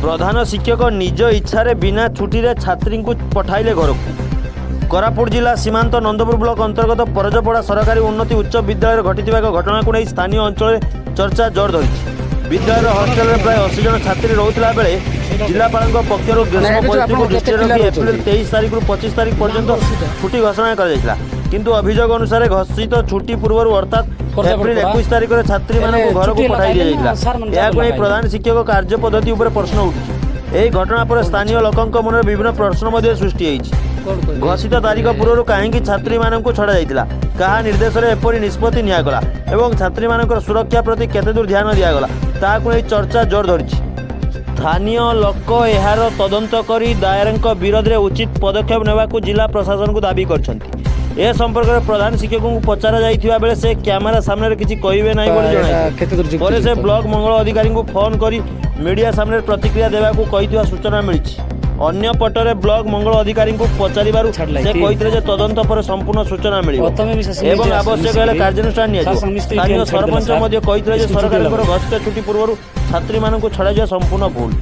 प्रधान शिक्षक निज इच्छा बिना छुट्टी रे छात्री को पठाइले घर को। कोरापुट जिला सीमांत नंदपुर ब्लॉक अंतर्गत परजपड़ा सरकारी उन्नति उच्च विद्यालय घटी एक घटना को नहीं स्थानीय अंचल चर्चा जोर धरी। विद्यालय हॉस्टेल प्राय 80 जन छात्री रोला बेले जिलापाल पक्षर ग्रीष्म परिस्थिति को दृष्टि रखी एप्रिल 23 तारीख 25 तारीख पर्यंत छुट्टी घोषणा किंतु अभियोग अनुसार घोषित छुट्टी पूर्व अर्थात एप्रिल 21 तारीख में छात्री घर को पठाई दिया। प्रधान शिक्षक कार्य पद्धति उपर प्रश्न उठुଛି। ଏହି ଘଟଣା ପରେ ସ୍ଥାନୀୟ ଲୋକଙ୍କ ମନରେ ବିଭିନ୍ନ ପ୍ରଶ୍ନ ମଧ୍ୟ ସୃଷ୍ଟି ହୋଇଛି। ଘୋଷିତ ତାରିଖ ପୂର୍ବରୁ କାହିଁକି ଛାତ୍ରୀମାନଙ୍କୁ ଛଡ଼ାଯାଇଥିଲା, କାହା ନିର୍ଦ୍ଦେଶରେ ଏପରି ନିଷ୍ପତ୍ତି ନିଆଗଲା ଏବଂ ଛାତ୍ରୀମାନଙ୍କର ସୁରକ୍ଷା ପ୍ରତି କେତେ ଦୂର ଧ୍ୟାନ ଦିଆଗଲା ତାହାକୁ ନେଇ ଚର୍ଚ୍ଚା ଜୋର ଧରିଛି। ସ୍ଥାନୀୟ ଲୋକ ଏହାର ତଦନ୍ତ କରି ଦାୟରଙ୍କ ବିରୋଧରେ ଉଚିତ ପଦକ୍ଷେପ ନେବାକୁ ଜିଲ୍ଲା ପ୍ରଶାସନକୁ ଦାବି କରିଛନ୍ତି। ए संपर्क में प्रधान शिक्षक को पचरा जाइथिबा बेले से कैमरा सामने किसी कहिबे नाही बोली जणाई पर से ब्लॉक मंगल अधिकारी को फोन करी मीडिया सामने प्रतिक्रिया देवा को कहिथिबा सूचना मिली। अन्य पटरे ब्लॉक मंगल अधिकारी को पचारिबारु से कहितले जे तदंत पर संपूर्ण सूचना मिली एवं आवश्यक हेले कार्यानुष्ठान निया। स्थानीय सरपंच मध्ये कहितले जे सरकार घोषित छुट्टी पूर्व छात्री मानक छड़ा संपूर्ण भूल।